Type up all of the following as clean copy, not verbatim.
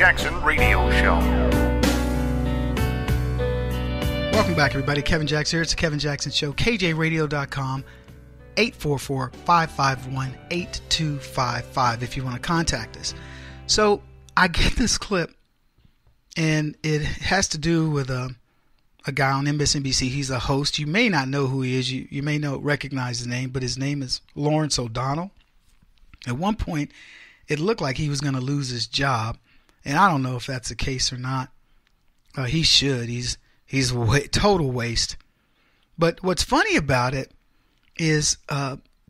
Jackson Radio Show. Welcome back, everybody. Kevin Jackson here. It's the Kevin Jackson Show. KJRadio.com, 844-551-8255 if you want to contact us. So I get this clip, and it has to do with a guy on MSNBC. He's a host. You may not know who he is. You may recognize his name, but his name is Lawrence O'Donnell. At one point, it looked like he was going to lose his job, and I don't know if that's the case or not. He should. He's total waste. But what's funny about it is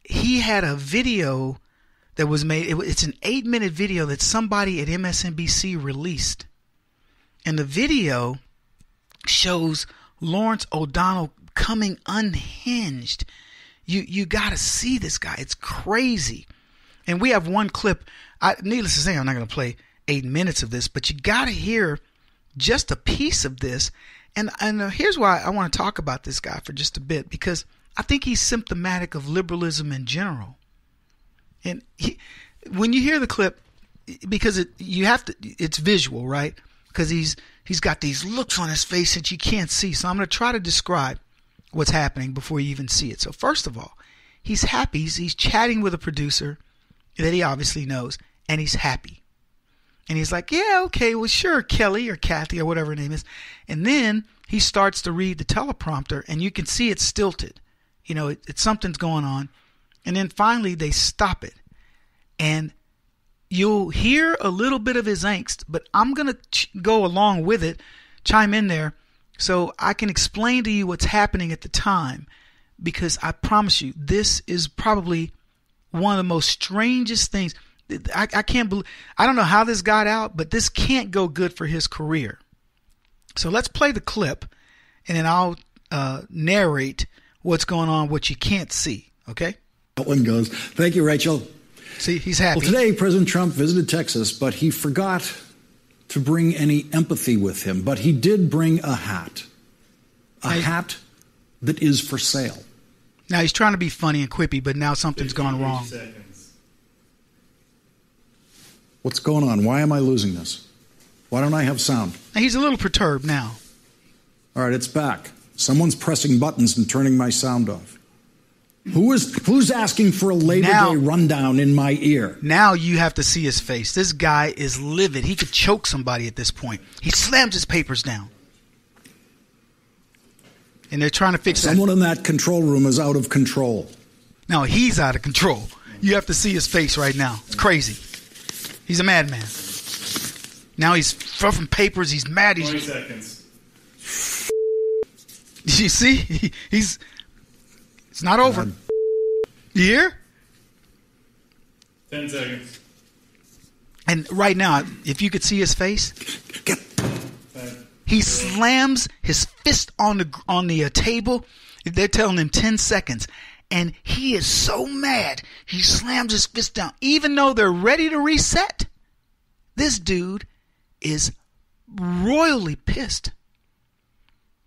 he had a video that was made. It's an 8-minute video that somebody at MSNBC released. And the video shows Lawrence O'Donnell coming unhinged. You got to see this guy. It's crazy. And we have one clip. Needless to say, I'm not going to play 8 minutes of this, but you got to hear just a piece of this. And here's why I want to talk about this guy for just a bit, because I think he's symptomatic of liberalism in general. And when you hear the clip, because it's visual, right? Because he's got these looks on his face that you can't see. So I'm going to try to describe what's happening before you even see it. So first of all, he's happy. He's chatting with a producer that he obviously knows, and he's happy. And he's like, yeah, okay, well, sure, Kelly or Kathy or whatever her name is. And then he starts to read the teleprompter, and you can see it's stilted. You know, it's something's going on. And then finally they stop it. And you'll hear a little bit of his angst, but I'm going to go along with it, chime in there, so I can explain to you what's happening at the time. Because I promise you, this is probably one of the most strangest things. I can't believe, I don't know how this got out, but this can't go good for his career. So let's play the clip, and then I'll narrate what's going on, what you can't see. Okay? That one goes, thank you, Rachel. See, he's happy. Well, today President Trump visited Texas, but he forgot to bring any empathy with him. But he did bring a hat. A hat that is for sale. Now, he's trying to be funny and quippy, but now something's gone wrong. What's going on? Why am I losing this? Why don't I have sound? Now, he's a little perturbed now. All right, it's back. Someone's pressing buttons and turning my sound off. Who's asking for a Labor Day rundown in my ear? Now you have to see his face. This guy is livid. He could choke somebody at this point. He slams his papers down. And they're trying to fix that. Someone in that control room is out of control. No, he's out of control. You have to see his face right now. It's crazy. He's a madman. Now he's fluffing papers. He's mad. 20 seconds. You see? It's not over. You hear? 10 seconds. And right now, if you could see his face, he slams his fist on the table. They're telling him 10 seconds. And he is so mad, he slams his fist down. Even though they're ready to reset, this dude is royally pissed.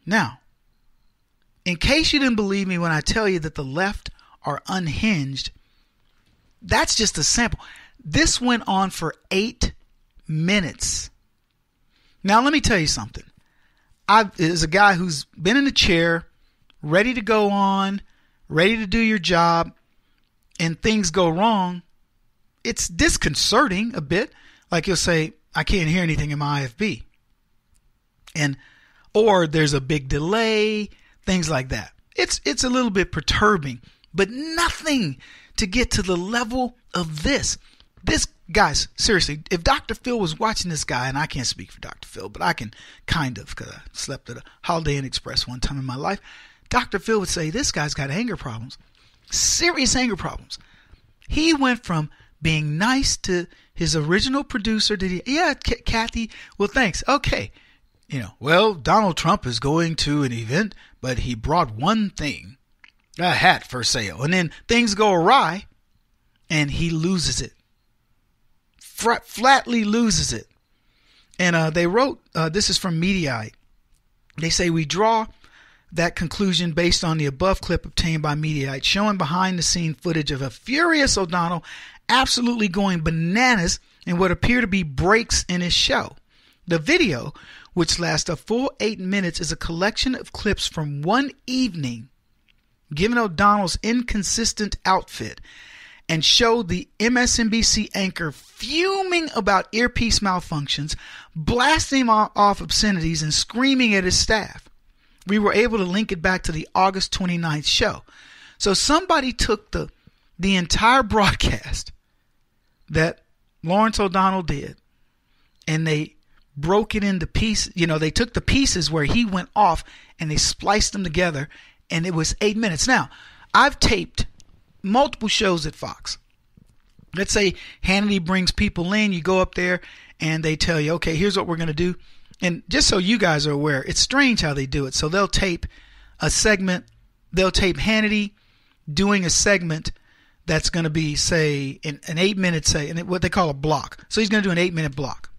Now, in case you didn't believe me when I tell you that the left are unhinged, that's just a sample. This went on for 8 minutes. Now, let me tell you something. As a guy who's been in a chair, ready to go on, ready to do your job, and things go wrong, it's disconcerting a bit. Like you'll say, I can't hear anything in my IFB. Or there's a big delay, things like that. It's a little bit perturbing, but nothing to get to the level of this. This, guys, seriously, if Dr. Phil was watching this guy, and I can't speak for Dr. Phil, but I can kind of, because I slept at a Holiday Inn Express one time in my life, Dr. Phil would say, this guy's got anger problems, serious anger problems. He went from being nice to his original producer to, Kathy, well, thanks. Okay. Well, Donald Trump is going to an event, but he brought one thing, a hat for sale. And then things go awry, and he loses it. Flatly loses it. And they wrote, this is from Mediaite. They say, we draw that conclusion based on the above clip obtained by Mediaite, showing behind-the-scene footage of a furious O'Donnell absolutely going bananas in what appear to be breaks in his show. The video, which lasts a full 8 minutes, is a collection of clips from one evening given O'Donnell's inconsistent outfit, and showed the MSNBC anchor fuming about earpiece malfunctions, blasting off obscenities, and screaming at his staff. We were able to link it back to the August 29th show. So somebody took the entire broadcast that Lawrence O'Donnell did, and they broke it into pieces. They took the pieces where he went off and they spliced them together, and it was 8 minutes. Now, I've taped multiple shows at Fox. Let's say Hannity brings people in, you go up there and they tell you, okay, here's what we're going to do. And just so you guys are aware, it's strange how they do it. So they'll tape a segment, they'll tape Hannity doing a segment that's going to be, say, an 8 minute, what they call a block. So he's going to do an 8 minute block.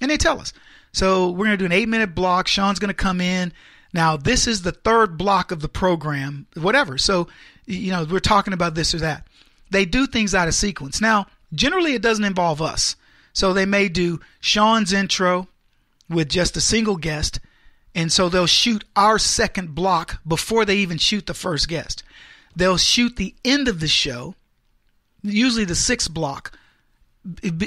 And they tell us, so we're going to do an 8 minute block. Sean's going to come in. Now, this is the third block of the program, whatever. So, we're talking about this or that. They do things out of sequence. Now, generally it doesn't involve us. So they may do Sean's intro with just a single guest. And so they'll shoot our second block before they even shoot the first guest. They'll shoot the end of the show, usually the sixth block,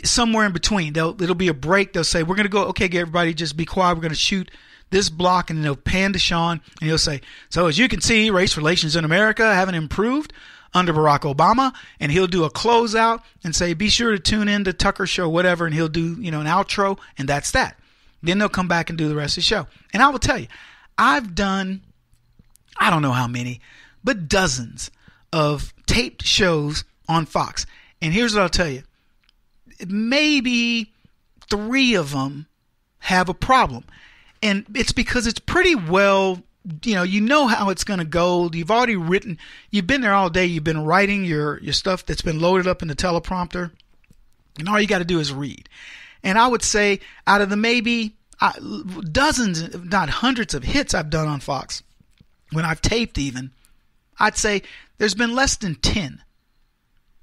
somewhere in between. It'll be a break. They'll say, we're going to go, okay, everybody just be quiet. We're going to shoot this block, and then they'll pan to Sean, and he'll say, so as you can see, race relations in America haven't improved under Barack Obama, and he'll do a closeout and say, be sure to tune in to Tucker's show, whatever, and he'll do, an outro, and that's that. Then they'll come back and do the rest of the show. And I will tell you, I've done, I don't know how many, but dozens of taped shows on Fox. And here's what I'll tell you. Maybe 3 of them have a problem. And it's because it's pretty well, you know how it's going to go. You've already written, you've been there all day. You've been writing your stuff that's been loaded up in the teleprompter. And all you got to do is read. And I would say out of the maybe dozens, if not hundreds of hits I've done on Fox, when I've taped even, I'd say there's been less than 10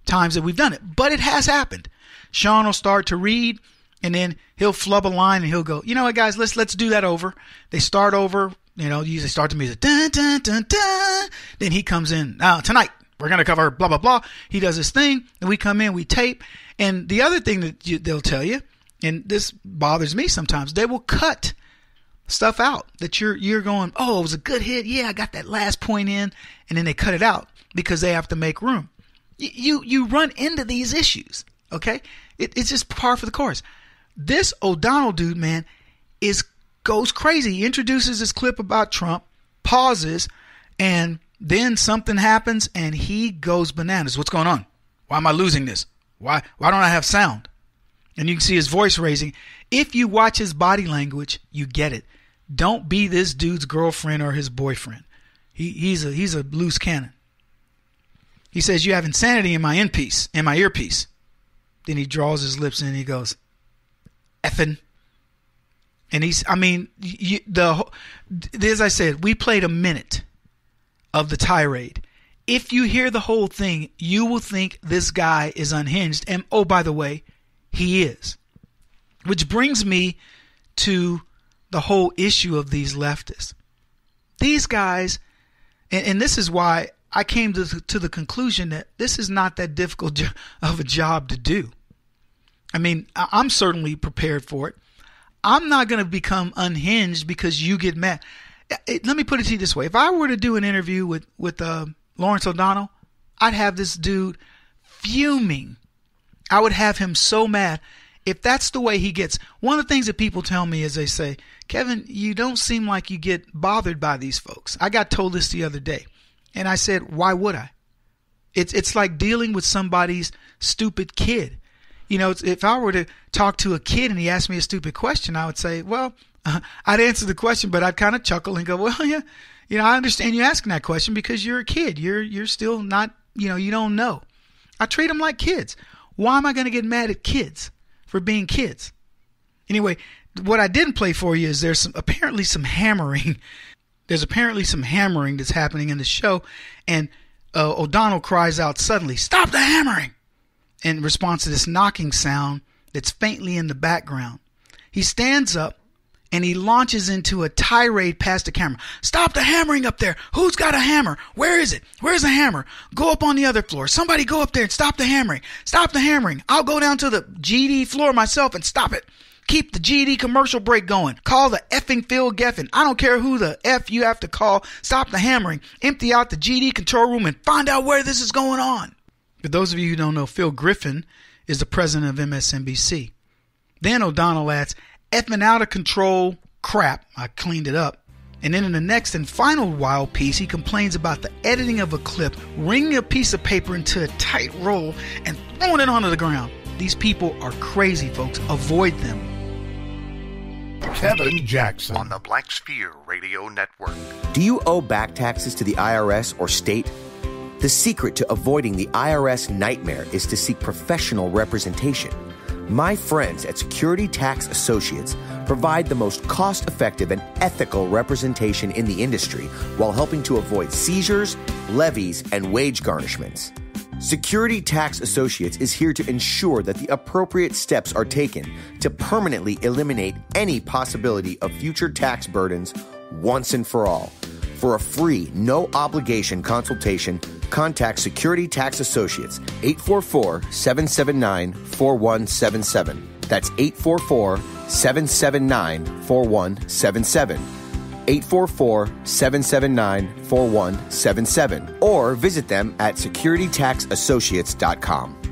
times that we've done it. But it has happened. Sean will start to read, and then he'll flub a line and he'll go, you know what, guys, let's do that over. They start over, usually start the music, dun, dun, dun, dun. Then he comes in, now tonight we're going to cover blah, blah, blah. He does his thing, and we come in, we tape. And the other thing that they'll tell you, and this bothers me sometimes, they will cut stuff out that you're going, oh, it was a good hit. Yeah, I got that last point in. And then they cut it out because they have to make room. You run into these issues, okay? It's just par for the course. This O'Donnell dude, man, goes crazy. He introduces this clip about Trump, pauses, and then something happens, and he goes bananas. What's going on? Why am I losing this? Why don't I have sound? And you can see his voice raising. If you watch his body language, you get it. Don't be this dude's girlfriend or his boyfriend. He's a loose cannon. He says, you have insanity in my earpiece. Then he draws his lips in and he goes, effing. And as I said, we played a minute of the tirade. If you hear the whole thing, you will think this guy is unhinged. And oh, by the way, he is. Which brings me to the whole issue of these leftists. These guys, and this is why I came to the conclusion that this is not that difficult of a job to do. I mean, I'm certainly prepared for it. I'm not going to become unhinged because you get mad. Let me put it to you this way. If I were to do an interview with Lawrence O'Donnell, I'd have this dude fuming. I would have him so mad. If that's the way he gets, one of the things that people tell me is they say, Kevin, you don't seem like you get bothered by these folks. I got told this the other day. And I said, why would I? It's like dealing with somebody's stupid kid. If I were to talk to a kid and he asked me a stupid question, I would say, well, I'd answer the question, but I'd kind of chuckle and go, well, yeah, I understand you asking that question because you're a kid. You're still not, you don't know. I treat them like kids. Why am I going to get mad at kids for being kids? Anyway, what I didn't play for you is there's apparently some hammering. There's apparently some hammering that's happening in the show, and O'Donnell cries out suddenly, "Stop the hammering!" in response to this knocking sound that's faintly in the background. He stands up and he launches into a tirade past the camera. Stop the hammering up there. Who's got a hammer? Where is it? Where's the hammer? Go up on the other floor. Somebody go up there and stop the hammering. Stop the hammering. I'll go down to the GD floor myself and stop it. Keep the GD commercial break going. Call the effing Phil Geffen. I don't care who the F you have to call. Stop the hammering. Empty out the GD control room and find out where this is going on. For those of you who don't know, Phil Griffin is the president of MSNBC. Then O'Donnell adds, effing out of control crap. I cleaned it up. And then in the next and final wild piece, he complains about the editing of a clip, wringing a piece of paper into a tight roll and throwing it onto the ground. These people are crazy, folks. Avoid them. Kevin Jackson on the Black Sphere Radio Network. Do you owe back taxes to the IRS or state? The secret to avoiding the IRS nightmare is to seek professional representation. My friends at Security Tax Associates provide the most cost-effective and ethical representation in the industry while helping to avoid seizures, levies, and wage garnishments. Security Tax Associates is here to ensure that the appropriate steps are taken to permanently eliminate any possibility of future tax burdens once and for all. For a free, no-obligation consultation, contact Security Tax Associates, 844-779-4177. That's 844-779-4177. 844-779-4177. Or visit them at securitytaxassociates.com.